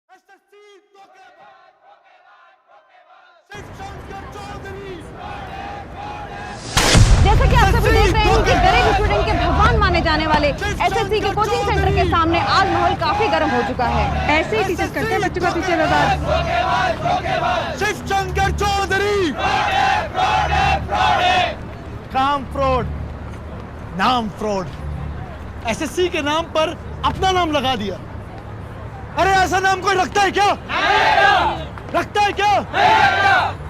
जैसा कि आप सभी देख रहे हैं कि गरीब स्टूडेंट के भगवान माने जाने वाले एसएससी के कोचिंग सेंटर के सामने आज माहौल काफी गर्म हो चुका है। ऐसे ही टीचर्स करते हैं बच्चों का पीछे शिवशंकर चौधरी काम फ्रॉड, नाम फ्रॉड, एसएससी के नाम पर अपना नाम लगा दिया। अरे ऐसा नाम कोई रखता है क्या? रखता है क्या?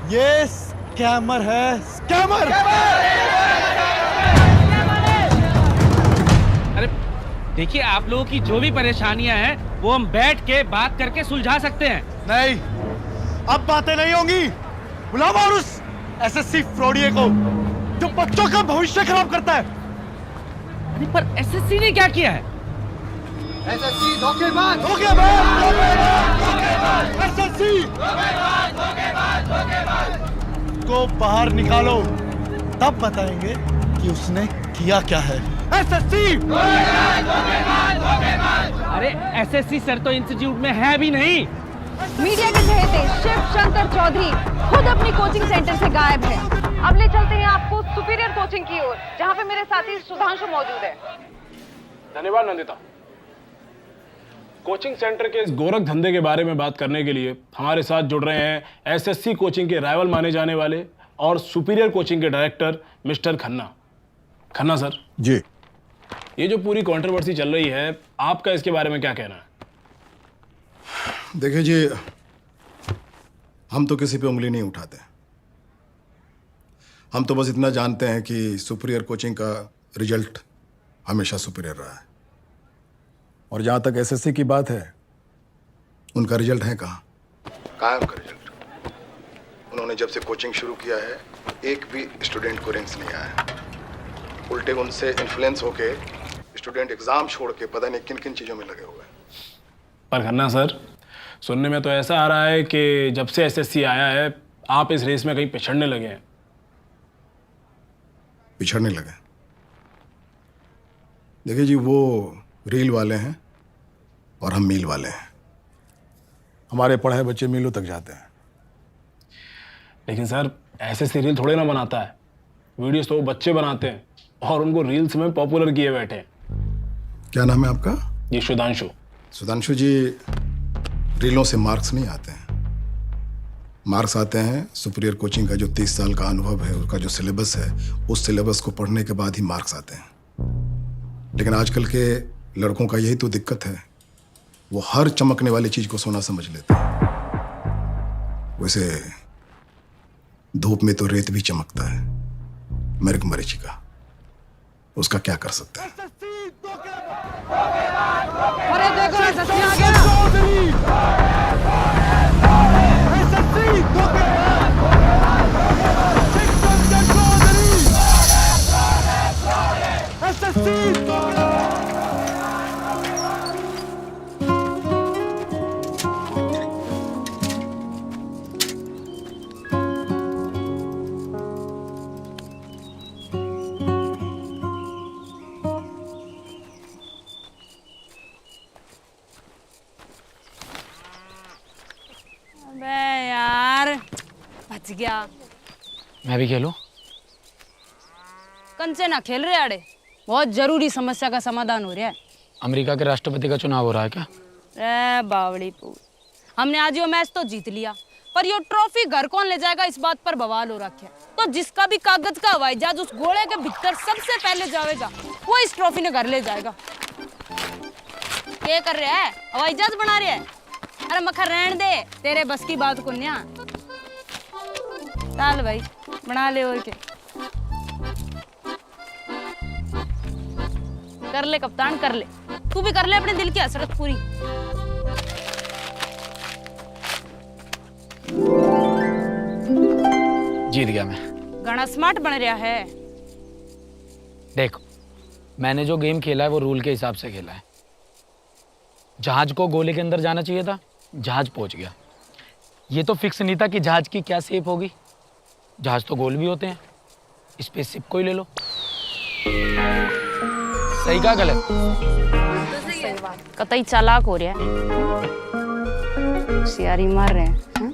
ये स्कैमर है, स्कैमर। अरे देखिए, आप लोगों की जो भी परेशानियां हैं वो हम बैठ के बात करके सुलझा सकते हैं। नहीं, अब बातें नहीं होंगी। बुलाओ और उस एसएससी फ्रॉडिये को जो बच्चों का भविष्य खराब करता है। अरे पर एसएससी ने क्या किया है? एसएससी धोखेबाज, एसएससी को बाहर निकालो, तब बताएंगे कि उसने किया क्या है। एसएससी अरे एसएससी सर तो इंस्टीट्यूट में है भी नहीं। मीडिया के चहेते शिवशंकर चौधरी खुद अपनी कोचिंग सेंटर से गायब है। अब ले चलते हैं आपको सुपीरियर कोचिंग की ओर, जहाँ पे मेरे साथी सुधांशु मौजूद है। धन्यवाद नंदिता। कोचिंग सेंटर के इस गोरख धंधे के बारे में बात करने के लिए हमारे साथ जुड़ रहे हैं एसएससी कोचिंग के राइवल माने जाने वाले और सुपीरियर कोचिंग के director mister Khanna. Khanna sir ji, ये जो पूरी कंट्रोवर्सी चल रही है, आपका इसके बारे में क्या कहना है? देखिए जी, हम तो किसी पे उंगली नहीं उठाते। हम तो बस इतना जानते हैं कि सुपीरियर कोचिंग का रिजल्ट हमेशा सुपीरियर रहा है। और जहाँ तक एसएससी की बात है, उनका रिजल्ट है कहाँ? कहाँ है उनका रिजल्ट? उन्होंने जब से कोचिंग शुरू किया है, एक भी स्टूडेंट को रैंक्स नहीं आया। उल्टे उनसे इन्फ्लुएंस होके स्टूडेंट एग्जाम छोड़ के पता नहीं किन किन चीज़ों में लगे हुए हैं। पर खन्ना सर, सुनने में तो ऐसा आ रहा है कि जब से एसएससी आया है, आप इस रेस में कहीं पिछड़ने लगे हैं। पिछड़ने लगे? देखिए जी, वो रील वाले हैं और हम मील वाले हैं। हमारे पढ़े बच्चे मीलों तक जाते हैं। लेकिन सर, एसएससी रील थोड़े ना बनाता है। वीडियोस तो वो बच्चे बनाते हैं और उनको रील्स में पॉपुलर किए बैठे हैं। क्या नाम है आपका? जी सुधांशु। सुधांशु जी, रीलों से मार्क्स नहीं आते हैं। मार्क्स आते हैं सुपीरियर कोचिंग का जो 30 साल का अनुभव है, उसका जो सिलेबस है, उस सिलेबस को पढ़ने के बाद ही मार्क्स आते हैं। लेकिन आजकल के लड़कों का यही तो दिक्कत है, वो हर चमकने वाली चीज को सोना समझ लेते हैं। वैसे धूप में तो रेत भी चमकता है, मृग मरीचिका, उसका क्या कर सकते हैं? अरे देखो एसएससी आ गया। अबे यार, बच गया। मैं भी खेलूं? कंचे ना खेल रहे आड़े, बहुत जरूरी समस्या का समाधान हो रहा है। अमेरिका के राष्ट्रपति का चुनाव हो रहा है क्या? रे बावड़ी पूर, हमने आज यो मैच तो जीत लिया, पर यो ट्रॉफी घर कौन ले जाएगा इस बात पर बवाल हो रखा है। तो जिसका भी कागज का हवाई जहाज उस घोड़े के भीतर सबसे पहले जाएगा, वो इस ट्रॉफी ने घर ले जाएगा। क्या कर रहा है? हवाई जहाज बना रहा है? अरे मखर रहने दे, तेरे बस की बात को न्या। चल भाई बना ले, और के कर ले कप्तान, कर ले, तू भी कर ले अपने दिल की हसरत पूरी। जीत गया मैं। घना स्मार्ट बन रहा है। देखो, मैंने जो गेम खेला है वो रूल के हिसाब से खेला है। जहाज को गोले के अंदर जाना चाहिए था, जहाज पहुंच गया। ये तो फिक्स नहीं था कि जहाज की क्या शेप होगी। जहाज तो गोल भी होते हैं, स्पेसशिप को ही ले लो। सही कहा गलत? कतई चालाक हो रहा है। होशियारी मार रहे हैं, हैं?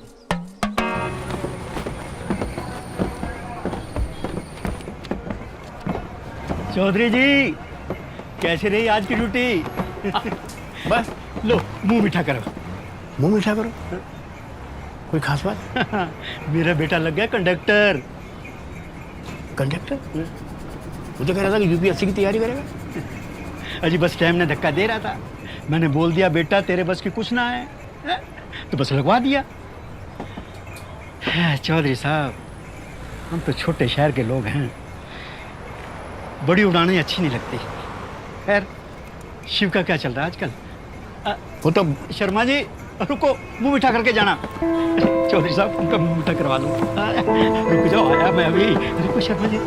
चौधरी जी, कैसे रही आज की ड्यूटी? बस लो, मुंह मीठा करो। मुंह मीठा करो। कोई खास बात? मेरा बेटा लग गया कंडक्टर। कंडक्टर? मुझे कह रहा था कि यूपीएससी की तैयारी करेगा। अजी बस टाइम ने धक्का दे रहा था, मैंने बोल दिया बेटा तेरे बस की कुछ ना है, तो बस लगवा दिया। चौधरी साहब, हम तो छोटे शहर के लोग हैं, बड़ी उड़ानें अच्छी नहीं लगती। खैर, शिव का क्या चल रहा है आजकल? वो तो शर्मा जी रुको, मुंह मीठा करके जाना। चौधरी साहब उनका मुंह मीठा करवा लो। रुक जाओ, आया मैं अभी। रुको शर्मा जी।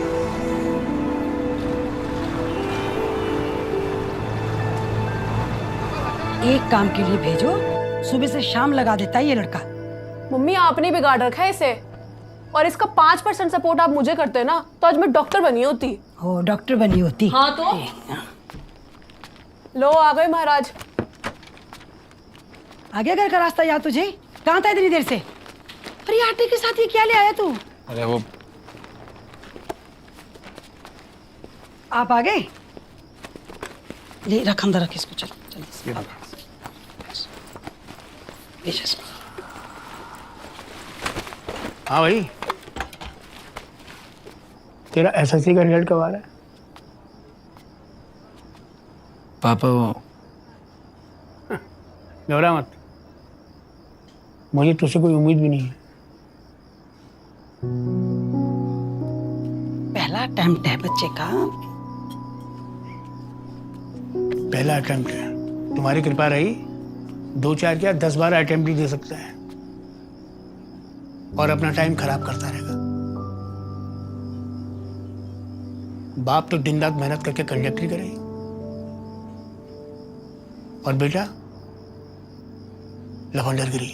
एक काम के लिए भेजो, सुबह से शाम लगा देता है ये लड़का। मम्मी आपने बिगाड़ रखा है इसे, और इसका 5% सपोर्ट आप मुझे करते ना तो आज मैं डॉक्टर बनी होती। हो डॉक्टर बनी होती। हाँ तो लो आ गए महाराज। आगे घर का रास्ता याद तुझे? कहाँ था इतनी देर से? अरे आटे के साथ ये क्या ले आया तू? अरे वो आप आ गए? ले रख अंदर रख इसको, चल चल इसको। हाँ भाई, तेरा एसएससी का रिजल्ट कब आ रहा है? पापा वो घबरा मत, मुझे तुझसे कोई उम्मीद भी नहीं है। पहला अटेम्प्ट है बच्चे का। पहला अटेम्प्ट है, तुम्हारी कृपा रही 2-4 क्या 10-12 अटेम्प्ट भी दे सकता है और अपना टाइम खराब करता रहेगा। बाप तो दिन रात मेहनत करके कंडक्टरी करे और बेटा लवंडरगिरी।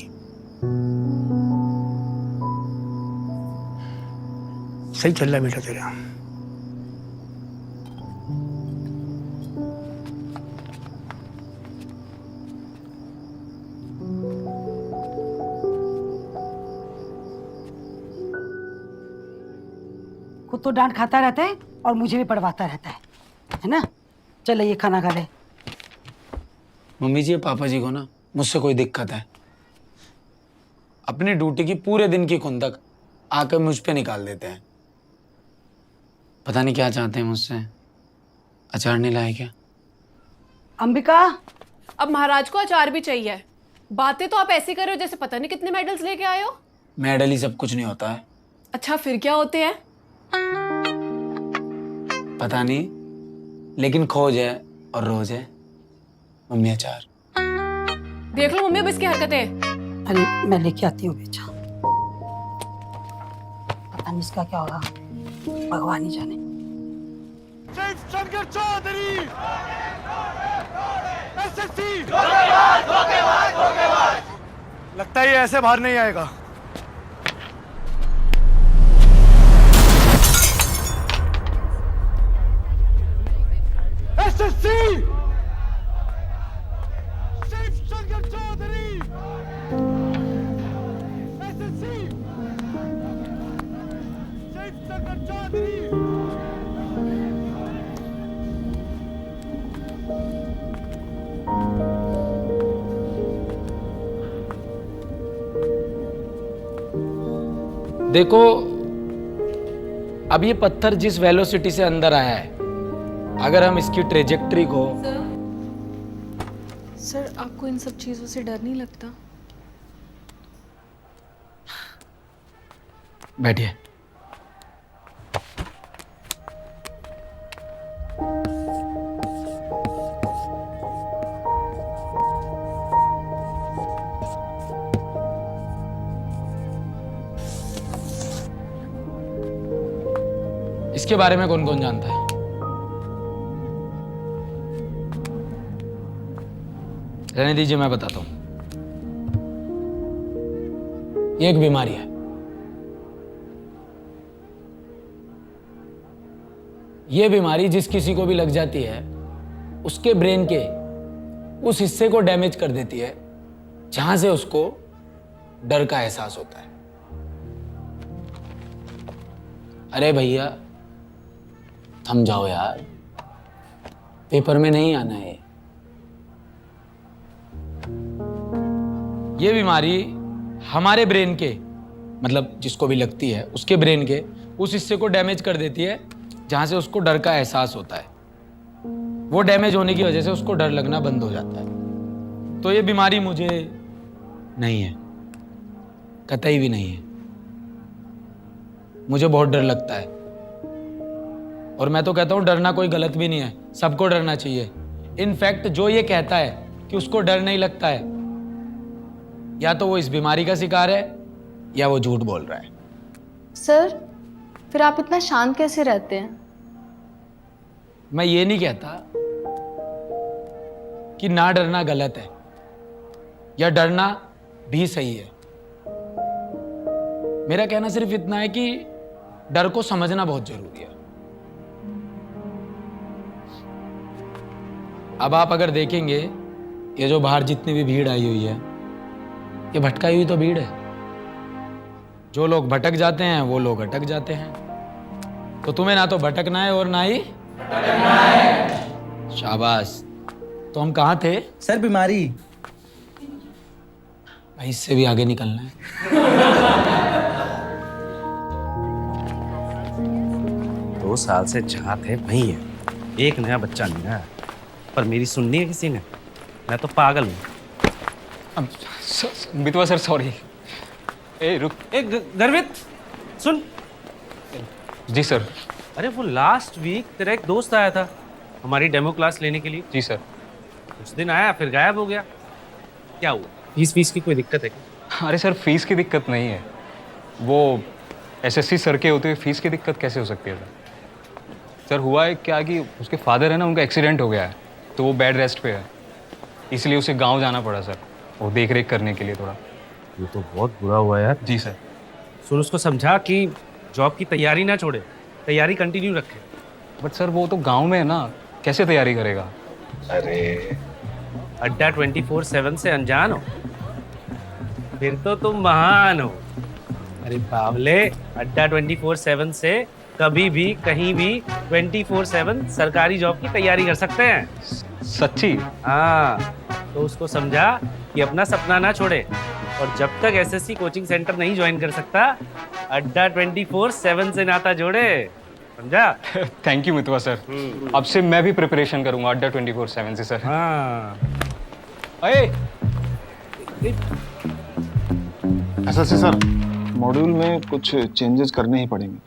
सही चल रहा है बेटा तेरा। खुद तो डांट खाता रहता है और मुझे भी पढ़वाता रहता है ना? चल ये खाना खा ले। मम्मी जी, पापा जी को ना मुझसे कोई दिक्कत है। अपनी ड्यूटी की पूरे दिन की खुंदक आकर मुझ पे निकाल देते हैं। पता नहीं क्या चाहते हैं मुझसे। अचार नहीं लाए क्या? अंबिका, अब महाराज को अचार भी चाहिए। बातें तो आप ऐसी कर रहे हो जैसे पता नहीं कितने मेडल्स लेके आए हो। मेडल ही सब कुछ नहीं होता है। अच्छा फिर क्या होते हैं? पता नहीं, लेकिन खोज है और रोज है। मम्मी अचार। देख लो मम्मी अब इसकी हरकतें। अरे मैं लेके आती हूँ बेचा। पता नहीं इसका क्या होगा, भगवान ही जाने। शिव शंकर चौधरी, एसएससी। लगता है ये ऐसे बाहर नहीं आएगा। SSC, Shiv Shankar Chaudhary, SSC, Shiv Shankar Chaudhary. देखो, अब ये पत्थर जिस वेलोसिटी से अंदर आया है, अगर हम इसकी ट्रेजेक्ट्री को। सर आपको इन सब चीजों से डर नहीं लगता? बैठिए। इसके बारे में कौन कौन जानता है? रहने दीजिए, मैं बताता हूं। ये एक बीमारी है। ये बीमारी जिस किसी को भी लग जाती है, उसके ब्रेन के उस हिस्से को डैमेज कर देती है जहां से उसको डर का एहसास होता है। अरे भैया थम जाओ यार, पेपर में नहीं आना है। ये बीमारी हमारे ब्रेन के, मतलब जिसको भी लगती है उसके ब्रेन के उस हिस्से को डैमेज कर देती है जहां से उसको डर का एहसास होता है। वो डैमेज होने की वजह से उसको डर लगना बंद हो जाता है। तो ये बीमारी मुझे नहीं है, कतई भी नहीं है। मुझे बहुत डर लगता है और मैं तो कहता हूं डरना कोई गलत भी नहीं है, सबको डरना चाहिए। इनफैक्ट जो ये कहता है कि उसको डर नहीं लगता है, या तो वो इस बीमारी का शिकार है या वो झूठ बोल रहा है। सर फिर आप इतना शांत कैसे रहते हैं? मैं ये नहीं कहता कि ना डरना गलत है या डरना भी सही है। मेरा कहना सिर्फ इतना है कि डर को समझना बहुत जरूरी है। अब आप अगर देखेंगे ये जो बाहर जितनी भी भीड़ आई हुई है, ये भटकाई हुई तो भीड़ है। जो लोग भटक जाते हैं वो लोग अटक जाते हैं। तो तुम्हें ना तो भटकना है और ना ही अटकना है। शाबाश। तो हम कहाँ थे? सर बीमारी। भाई इससे भी आगे निकलना है। 2 साल से जहाँ थे वहीं है, एक नया बच्चा नहीं आया। पर मेरी सुननी है किसी ने? मैं तो पागल हूँ। मितवा सर सॉरी। ए रुक। गर्वित सुन। जी सर। अरे वो लास्ट वीक तेरा एक दोस्त आया था हमारी डेमो क्लास लेने के लिए। जी सर। कुछ दिन आया फिर गायब हो गया। क्या हुआ? फीस की कोई दिक्कत है क्या? अरे सर फीस की दिक्कत नहीं है, वो एसएससी सर के होते हुए फीस की दिक्कत कैसे हो सकती है सर? सर हुआ है क्या कि उसके फादर है ना, उनका एक्सीडेंट हो गया है तो वो बेड रेस्ट पे है, इसलिए उसे गांव जाना पड़ा सर, वो देख रेख करने के लिए थोड़ा। ये तो बहुत बुरा हुआ यार। जी सर। सुन उसको समझा कि जॉब की तैयारी ना छोड़े, तैयारी कंटिन्यू रखे। बट सर वो तो गांव में है ना, कैसे तैयारी करेगा? अरे अड्डा 24/7 से अनजान हो? फिर तो तुम महान हो। अरे बावले, अड्डा 24/7 से कभी भी कहीं भी 24/7 सरकारी जॉब की तैयारी कर सकते हैं। सच्ची? हाँ, तो उसको समझा कि अपना सपना ना छोड़े, और जब तक एसएससी कोचिंग सेंटर नहीं ज्वाइन कर सकता, अड्डा 24/7 से नाता जोड़े। समझा? Thank you Mitwa sir. अब से मैं भी प्रिपरेशन करूंगा अड्डा 24/7 से सर। हाँ। अरे एसएससी सर, मॉड्यूल में कुछ चेंजेस करने ही पड़ेंगे,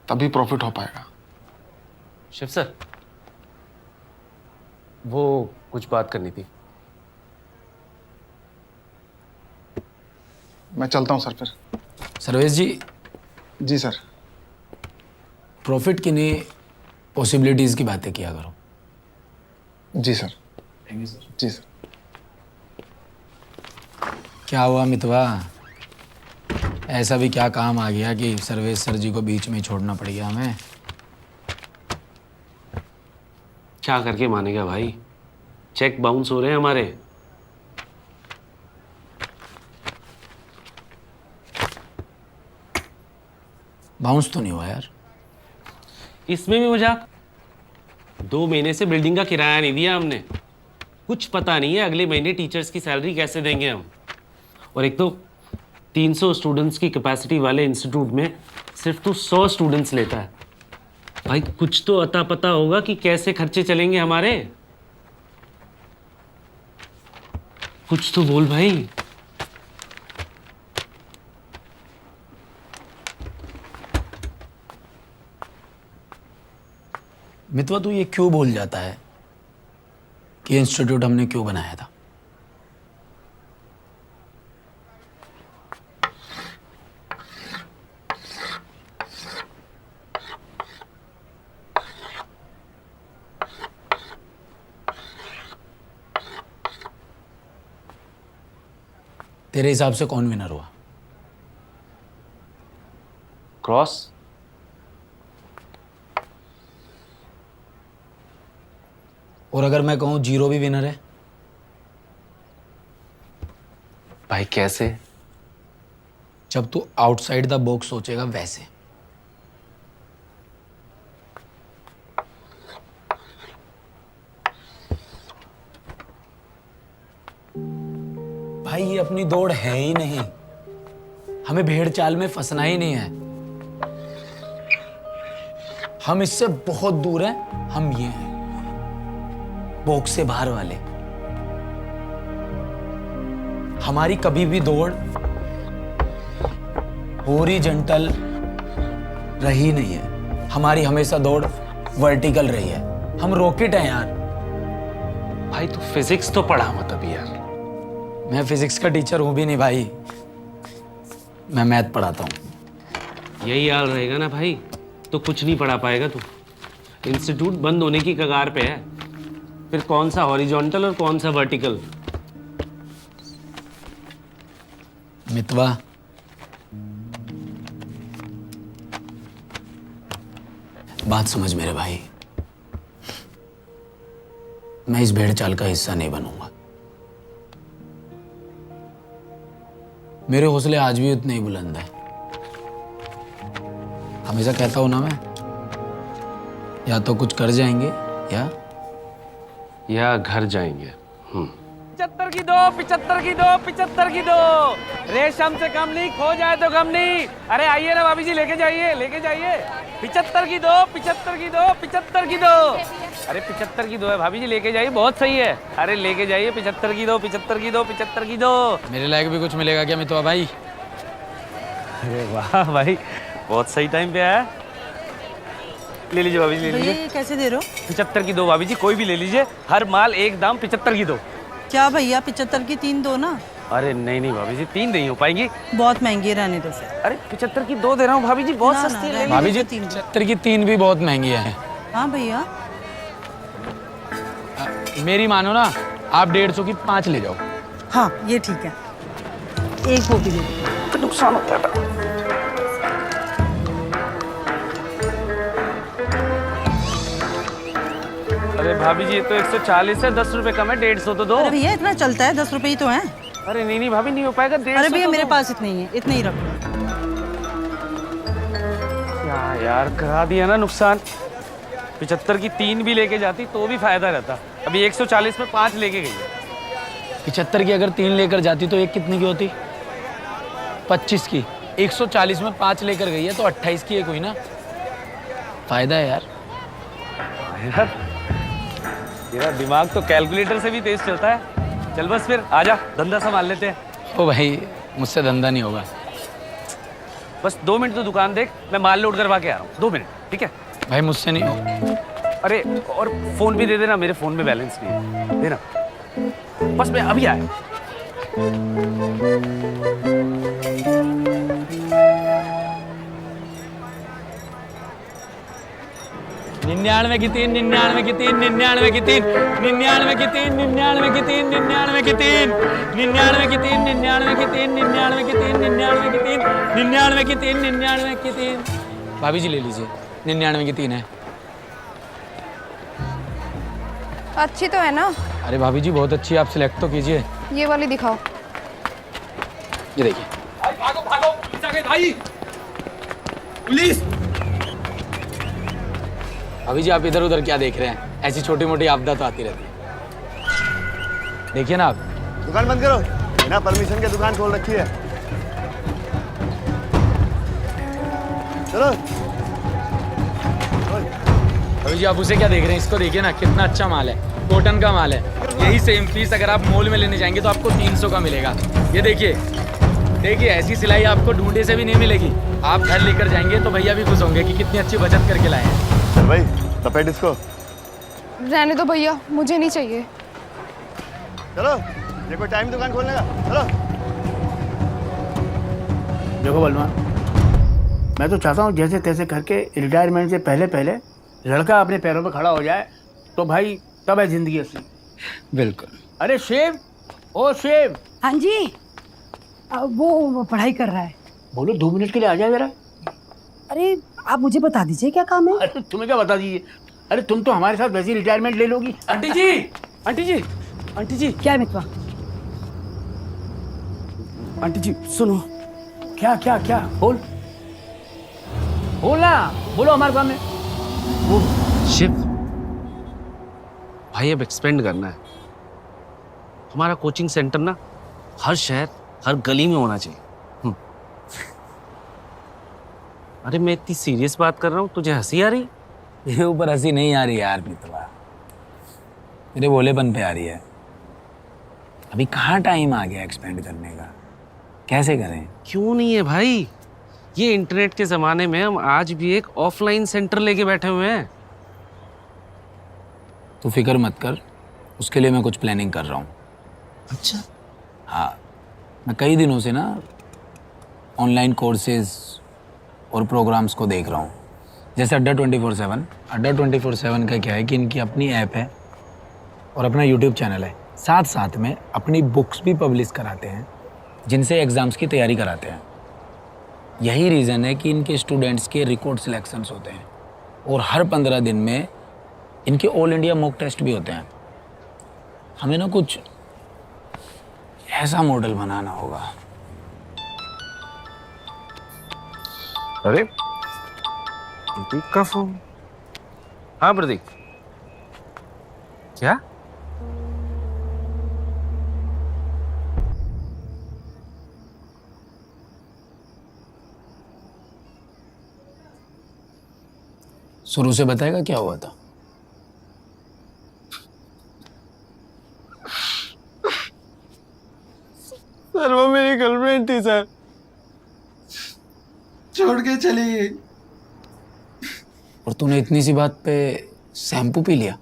तभी प्रॉफिट हो पाएगा। शिव सर, वो कुछ बात करनी थी। मैं चलता हूँ सर फिर। सर्वेश जी। जी सर। प्रॉफिट की नहीं, पॉसिबिलिटीज की बातें किया करो। जी सर। Thank you sir. जी सर। क्या हुआ मितवा, ऐसा भी क्या काम आ गया कि सर्वेश सर जी को बीच में ही छोड़ना पड़ गया हमें? क्या करके मानेगा भाई, चेक बाउंस हो रहे हैं हमारे। बाउंस तो नहीं हुआ यार। इसमें भी मजाक। 2 महीने से बिल्डिंग का किराया नहीं दिया हमने। कुछ पता नहीं है अगले महीने टीचर्स की सैलरी कैसे देंगे हम। और एक तो 300 स्टूडेंट्स की कैपेसिटी वाले इंस्टीट्यूट में सिर्फ तो 100 स्टूडेंट्स लेता है। भाई कुछ तो अता पता होगा कि कैसे खर्चे चलेंगे हमारे। कुछ तो बोल भाई। मितवा तू ये क्यों भूल जाता है कि इंस्टीट्यूट हमने क्यों बनाया था? तेरे हिसाब से कौन विनर हुआ? क्रॉस। और अगर मैं कहूं जीरो भी विनर है? भाई कैसे? जब तू आउटसाइड द बॉक्स सोचेगा वैसे। भाई ये अपनी दौड़ है ही नहीं, हमें भेड़ चाल में फंसना ही नहीं है। हम इससे बहुत दूर हैं, हम ये हैं बॉक्स से बाहर वाले। हमारी कभी भी दौड़ हॉरिजॉन्टल रही नहीं है, हमारी हमेशा दौड़ वर्टिकल रही है। हम रॉकेट हैं यार। भाई तू फिजिक्स तो पढ़ा मत अभी यार। मैं फिजिक्स का टीचर हूं भी नहीं भाई, मैं मैथ पढ़ाता हूं। यही हाल रहेगा ना भाई तो कुछ नहीं पढ़ा पाएगा तू। इंस्टीट्यूट बंद होने की कगार पे है, फिर कौन सा हॉरिजॉन्टल और कौन सा वर्टिकल। मितवा, बात समझ मेरे भाई, मैं इस भेड़ चाल का हिस्सा नहीं बनूंगा। मेरे हौसले आज भी उतने ही बुलंद हैं। हमेशा कहता हूं ना मैं, या तो कुछ कर जाएंगे या घर जाएंगे। 75 की दो, 75 की दो, 75 की दो। रेशम से कम नहीं, खो जाए तो कम नहीं। अरे आइए ना भाभी जी, लेके जाइए, लेके जाइए। 75 की दो, 75 की दो, 75 की दो। अरे 75 की दो है भाभी जी, लेके जाइए, बहुत सही है। अरे लेके जाइए, 75 की दो, 75 की दो, 75 की दो। मेरे लायक भी कुछ मिलेगा क्या मितवा भाई? अरे वाह भाई, बहुत सही टाइम पे आया। ले लीजिए भाभी जी, ले लीजिए। कैसे दे रहे हो? 75 की दो भाभी जी, कोई भी ले लीजिए, हर माल एक दाम। 75 की दो। क्या भैया, 75 की 3 दो ना। अरे नहीं नहीं भाभी जी, 3 नहीं हो पाएंगी, बहुत महंगी है, रहने दो फिर। अरे 75 की 2 दे रहा हूँ भाभी जी, बहुत सस्ती है। भाभी जी 75 की 3 भी बहुत महंगी है। हाँ भैया, मेरी मानो ना, आप 150 की 5 ले जाओ। हाँ ये ठीक है, एक वो भी दे दो। तो नुकसान होता है। अरे भाभी जी, ये तो 140 है, 10 रुपए कम है, 150 तो दो। अरे भैया इतना चलता है, 10 रुपए ही तो है। अरे नहीं नहीं भाभी, नहीं हो पाएगा, 150। अरे भैया तो मेरे दो। पास इतने ही है, इतने ही रखो। क्या यार, करा दिया ना नुकसान। 75 की 3 भी लेके जाती तो भी फायदा रहता। अभी 140 में 5 लेके गई है। 75 की अगर 3 लेकर जाती तो एक कितने की होती? 25 की। 140 में 5 लेकर गई है तो 28 की एक हुई ना। फायदा है यार। यार तेरा दिमाग तो कैलकुलेटर से भी तेज चलता है। चल बस फिर आजा, धंधा संभाल लेते हैं। ओ भाई, मुझसे धंधा नहीं होगा। बस 2 मिनट तो दुकान देख, मैं माल लोड करवा के आ रहा हूँ। 2 मिनट, ठीक है? भाई मुझसे नहीं हो। अरे और फोन भी दे देना, मेरे फोन में बैलेंस नहीं है, देना। बस मैं अभी आया। 99 की 3, 99 की 3, 99 की 3, 99 की 3, 99 की 3, 99 की 3, 99 की 3, 99 की 3, 99 की 3, 99 की 3, 99 की 3, 99 की 3। भाभी जी ले लीजिए, 99 की 3 है। अच्छी तो है ना? अरे भाभी जी बहुत अच्छी है, आप सिलेक्ट तो कीजिए। ये वाली दिखाओ। ये देखिए। भागो भागो, भाई पुलिस। अभी जी आप इधर उधर क्या देख रहे हैं? ऐसी छोटी मोटी आपदा तो आती रहती है। देखिए ना आप। दुकान बंद करो, बिना परमिशन के दुकान खोल रखी है। चलो। अभी जी आप उसे क्या देख रहे हैं? इसको देखिए ना, कितना अच्छा माल है, कॉटन का माल है। यही सेम पीस अगर आप मॉल में लेने जाएंगे तो आपको 300 का मिलेगा। ये देखिए, देखिए ऐसी सिलाई आपको ढूंढे से भी नहीं मिलेगी। आप घर लेकर जाएंगे तो भैया भी खुश होंगे कि कितनी अच्छी बचत करके लाए हैं। चल भाई, लपेट इसको। रहने दो भैया, मुझे नहीं चाहिए। चलो, ये कोई टाइम दुकान खोलने का। चलो। देखो बलवान, मैं तो चाहता हूँ जैसे तैसे करके रिटायरमेंट से पहले पहले लड़का अपने पैरों पे खड़ा हो जाए, तो भाई तब है जिंदगी असली। बिल्कुल। अरे शेव, ओ शेव। हाँ जी, वो पढ़ाई कर रहा है। बोलो 2 मिनट के लिए आ जाए जरा। अरे आप मुझे बता दीजिए क्या काम है। अरे तुम्हें क्या बता दीजिए, अरे तुम तो हमारे साथ वैसी रिटायरमेंट ले लोगी। आंटी जी, आंटी जी, आंटी जी। क्या मितवा? आंटी जी सुनो, क्या क्या क्या बोल बोलना, बोलो हमारे सामने। शिव भाई अब एक्सपेंड करना है। हमारा कोचिंग सेंटर ना हर शहर हर गली में होना चाहिए। अरे मैं इतनी सीरियस बात कर रहा हूँ, तुझे हंसी आ रही? मेरे ऊपर हंसी नहीं आ रही यार मित्रवा, मेरे भोलेपन पे आ रही है। अभी कहाँ टाइम आ गया एक्सपेंड करने का, कैसे करें? क्यों नहीं है भाई, ये इंटरनेट के जमाने में हम आज भी एक ऑफलाइन सेंटर लेके बैठे हुए हैं। तू फिक्र मत कर, उसके लिए मैं कुछ प्लानिंग कर रहा हूँ। अच्छा? हाँ, मैं कई दिनों से ना ऑनलाइन कोर्सेज और प्रोग्राम्स को देख रहा हूँ। जैसे अड्डा 24/7। अड्डा 24/7 का क्या है कि इनकी अपनी ऐप है और अपना यूट्यूब चैनल है। साथ साथ में अपनी बुक्स भी पब्लिश कराते हैं जिनसे एग्ज़ाम्स की तैयारी कराते हैं। यही रीज़न है कि इनके स्टूडेंट्स के रिकॉर्ड सिलेक्शंस होते हैं और हर 15 दिन में इनके ऑल इंडिया मॉक टेस्ट भी होते हैं। हमें ना कुछ ऐसा मॉडल बनाना होगा। अरे प्रतीक का फोन। हाँ प्रतीक, क्या? शुरू से बताएगा क्या हुआ था? सर वो मेरी गर्लफ्रेंड थी सर, छोड़ के चली गई। और तूने इतनी सी बात पे शैम्पू पी लिया?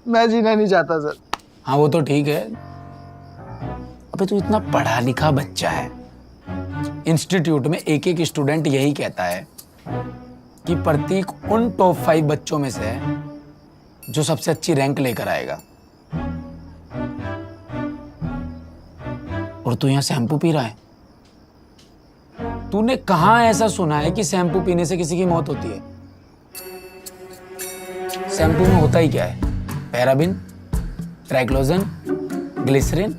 मैं जीना नहीं चाहता सर। हाँ वो तो ठीक है, अबे तू इतना पढ़ा लिखा बच्चा है। इंस्टीट्यूट में एक एक स्टूडेंट यही कहता है कि प्रतीक उन टॉप 5 बच्चों में से है जो सबसे अच्छी रैंक लेकर आएगा, और तू यहाँ शैम्पू पी रहा है। तूने कहाँ ऐसा सुना है कि शैम्पू पीने से किसी की मौत होती है? शैम्पू में होता ही क्या है? Paraben, triclosan, glycerine.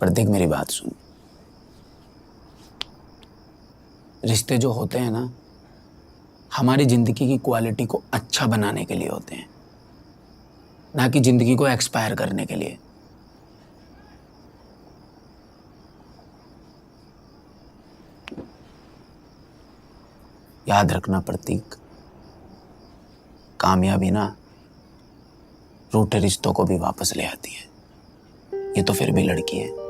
प्रतीक मेरी बात सुन, रिश्ते जो होते हैं ना हमारी जिंदगी की क्वालिटी को अच्छा बनाने के लिए होते हैं, ना कि जिंदगी को एक्सपायर करने के लिए। याद रखना प्रतीक, कामयाबी ना रूठे रिश्तों को भी वापस ले आती है। ये तो फिर भी लड़की है।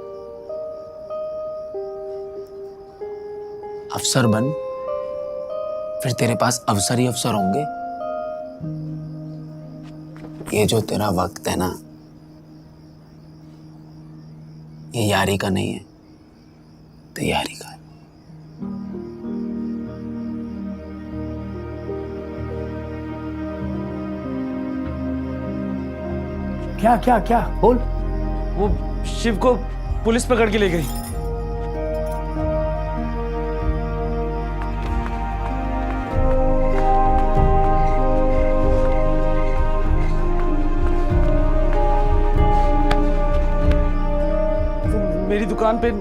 अफसर बन, फिर तेरे पास अवसर ही अवसर होंगे। ये जो तेरा वक्त है ना, ये यारी का नहीं है, तैयारी का है। क्या क्या क्या बोल। वो शिव को पुलिस पकड़ के ले गई। मेरी दुकान पे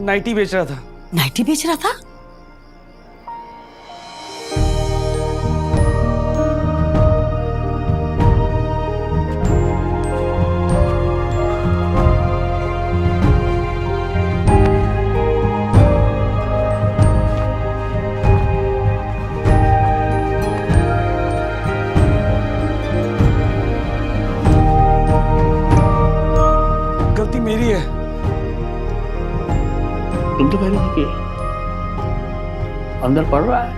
नाइटी बेच रहा था। नाइटी बेच रहा था? गलती मेरी है। तुम तो पहले देखिए अंदर पड़ रहा है।